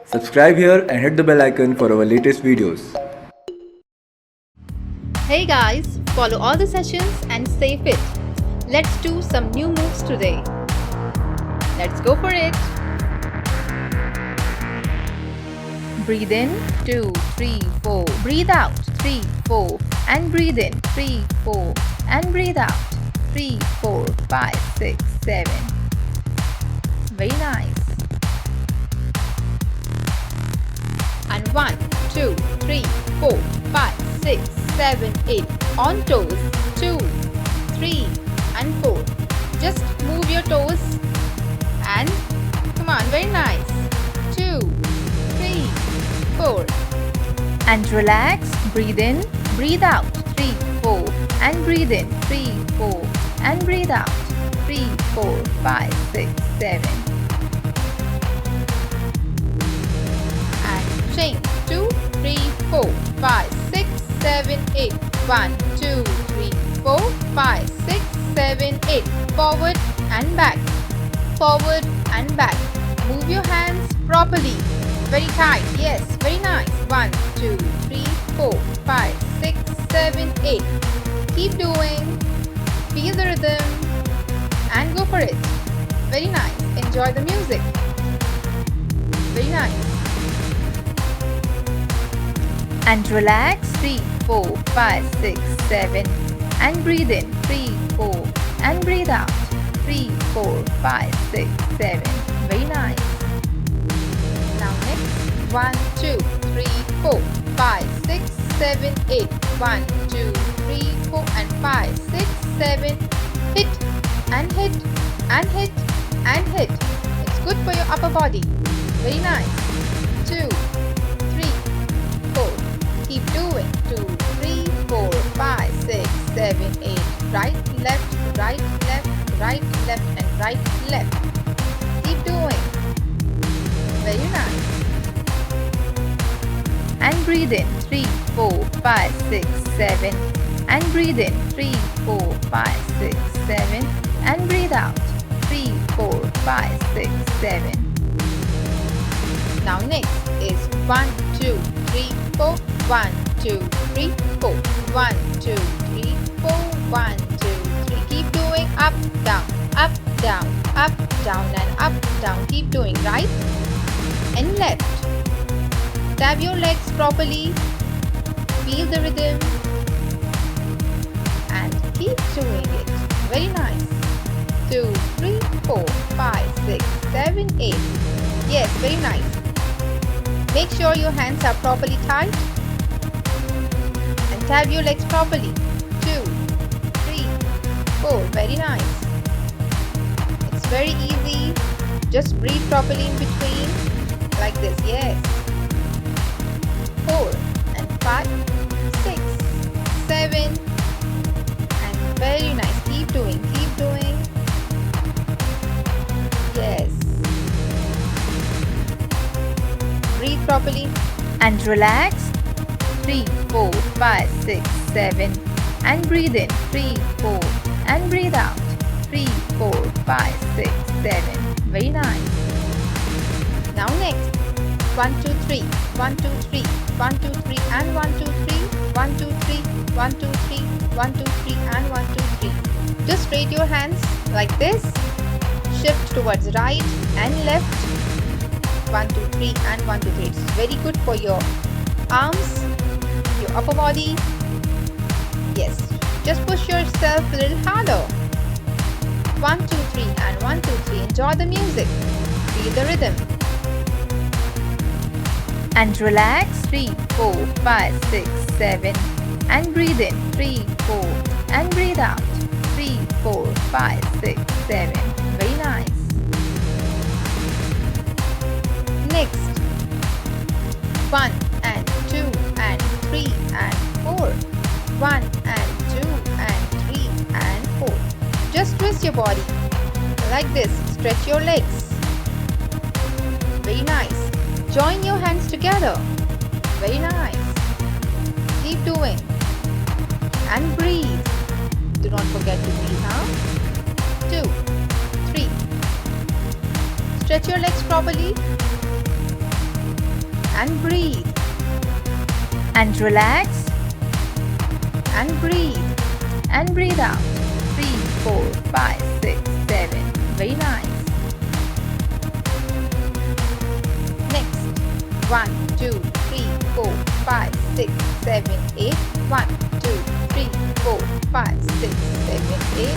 Subscribe here and hit the bell icon for our latest videos. Hey guys, follow all the sessions and stay fit. Let's do some new moves today. Let's go for it. Breathe in, 2, 3, 4. Breathe out, 3, 4. And breathe in, 3, 4. And breathe out, 3, 4, 5, 6, 7. Very nice. And 1, 2, 3, 4, 5, 6, 7, 8. On toes, 2, 3, and 4. Just move your toes. And come on, very nice. 2, 3, 4. And relax. Breathe in, breathe out. 3, 4. And breathe in. 3, 4. And breathe out. 3, 4, 5, 6, 7. And change. 2, 3, 4, 5, 6, 7, 8. 1, 2, 3, 4, 5, 6, 7, 8. Forward and back. Forward and back. Move your hands properly. Very tight. Yes, very nice. 1, 2, 3, 4, 5, 6, 7, 8. Keep doing. Feel the rhythm and go for it. Very nice. Enjoy the music. Very nice. And relax. 3, 4, 5, 6, 7. And breathe in. 3, 4. And breathe out. 3, 4, 5, 6, 7. Very nice. Now next. 1, 2, 3, 4, 5, 6, 7, 8. 1, 2, 3, 4 and 5, 6, 7. Hit and hit and hit and hit. It's good for your upper body. Very nice. 2, 3, 4. Keep doing. 2, 3, 4, 5, 6, 7, 8. Right, left, right, left, right, left, and right, left. Keep doing. Very nice. And breathe in. 3, 4, 5, 6, 7. And breathe in. 3, 4, 5, 6, 7. And breathe out. 3, 4, 5, 6, 7. Now next is 1, 2, 3, 4. 1, 2, 3, 4. 1, 2, 3, 4. 1, 2, 3. Keep doing. Up, down, up, down, up, down, and up, down. Keep doing. Right and left. Tap your legs properly. Feel the rhythm. And keep doing it. Very nice. 2, 3, 4, 5, 6, 7, 8. Yes, very nice. Make sure your hands are properly tight. And tap your legs properly. 2, 3, 4. Very nice. It's very easy. Just breathe properly in between. Like this. Yes. 4 and 5, 6, 7. And very nice. Keep doing. Keep doing. Yes. Breathe properly. And relax. 3, 4, 5, 6, 7. And breathe in. 3, 4. And breathe out. 3, 4, 5, 6, 7. Very nice. Now next. 1, 2, 3. 1, 2, 3. 1, 2, 3 and 1, 2, 3. 1, 2, 3. 1, 2, 3. 1, 2, 3 and 1, 2, 3. Just straight your hands like this. Shift towards right and left. 1, 2, 3 and 1, 2, 3. It's very good for your arms, your upper body. Yes. Just push yourself a little harder. 1, 2, 3 and 1, 2, 3. Enjoy the music. Feel the rhythm. And relax. 3, 4, 5, 6, 7. And breathe in. 3, 4. And breathe out. 3, 4, 5, 6, 7. Very nice. Next. 1 and 2 and 3 and 4. 1 and 2 and 3 and 4. Just twist your body. Like this. Stretch your legs. Very nice. Join your hands together. Very nice. Keep doing. And breathe. Do not forget to breathe, huh? 2, 3. Stretch your legs properly. and breathe. And relax and breathe. And breathe out. 3, 4, 5, 6, 7. Very nice. Next. 1, 2, 3, 4, 5, 6, 7, 8. 1, 2, 3, 4, 5, 6, 7, 8.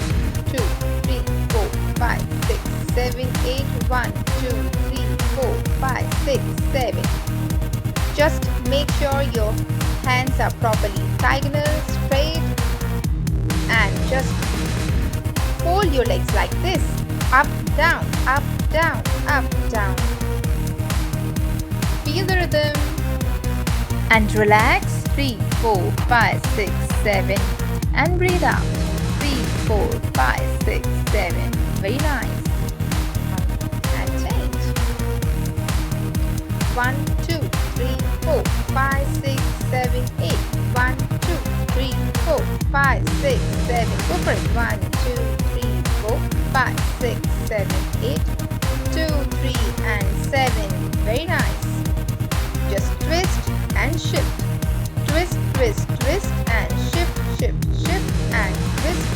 2, 3, 4, 5, 6, 7, 8. 1, 2, 3, 4, 5, 6, 7. Just make sure your hands are properly diagonal, straight, and just hold your legs like this. Up, down, up, down, up, down. Feel the rhythm. And relax. 3, 4, 5, 6, 7. And breathe out. 3, 4, 5, 6, 7. Very nice. And change. 1, 2, 3, 4, 5, 6, 7, 8. 1, 2, 3, 4, 5, 6, 7. Go for it. 1, 2, 3, 4, 5, 6, 7, 8. 2, 3, and 7. Very nice. Just twist and shift. Twist, twist, twist, and shift, shift, shift, and twist,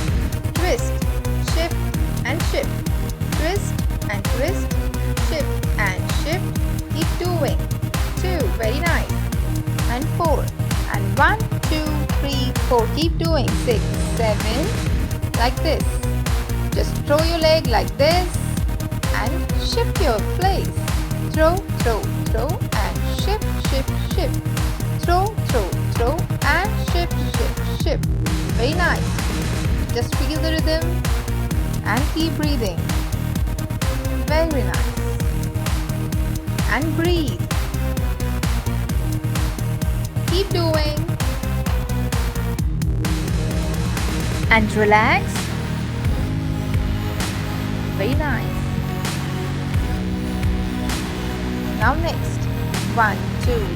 twist, shift, and shift. Twist and twist, shift and shift. Keep doing. 2, very nice. And 4. And 1, 2, 3, 4. Keep doing. 6, 7. Like this. Just throw your leg like this and shift your place. Throw, throw, throw, and shift, shift, shift. Throw, throw, throw, and shift, shift, shift. Very nice. Just feel the rhythm and keep breathing. Very nice. And breathe. Keep doing. And relax. Very nice. Now next. 1, 2, 3,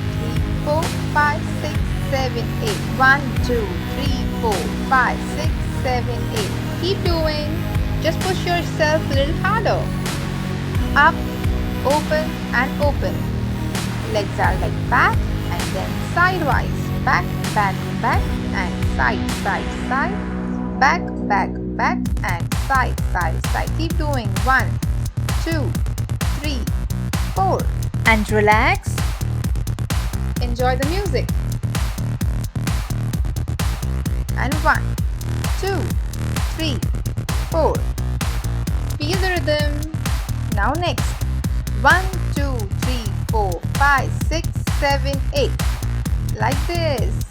4, 5, 6, 7, 8. 1, 2, 3, 4, 5, 6, 7, 8. Keep doing. Just push yourself a little harder. Up, open, and open. Legs are like back and then sidewise. Back, back, back, and side, side, side. Back, back, back, and side, side, side. Keep doing. 1, 2, 3, 4. And relax. Enjoy the music. And 1, 2, 3, 4. Feel the rhythm. Now next. 1, 2, 3, 4, 5, 6, 7, 8. Like this.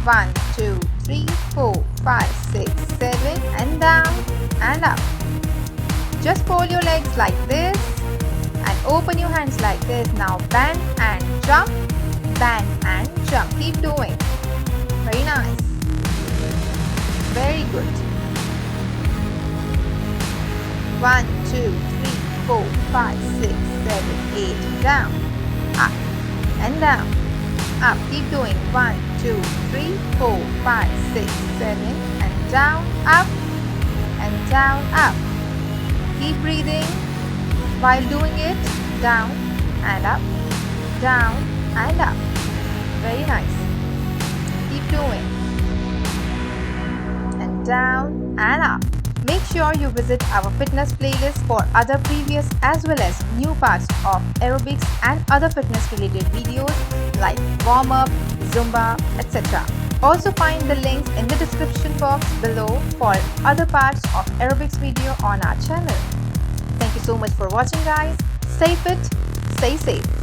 1, 2, 3, 4, 5, 6, 7. And down and up. Just fold your legs like this. And open your hands like this. Now bend and jump. Bend and jump. Keep doing. Very nice. Very good. 1, 2, 3, 4, 5, 6, 7, 8. Down. Up. And down. Up. Keep doing. 1, 2, 3, 4, 5, 6, 7. And down. Up. And down. Up. Keep breathing. While doing it, down and up, down and up. Very nice. Keep doing. And down and up. Make sure you visit our fitness playlist for other previous as well as new parts of aerobics and other fitness related videos like warm-up, Zumba, etc. Also find the links in the description box below for other parts of aerobics video on our channel. Thank you so much for watching, guys. Stay fit, stay safe.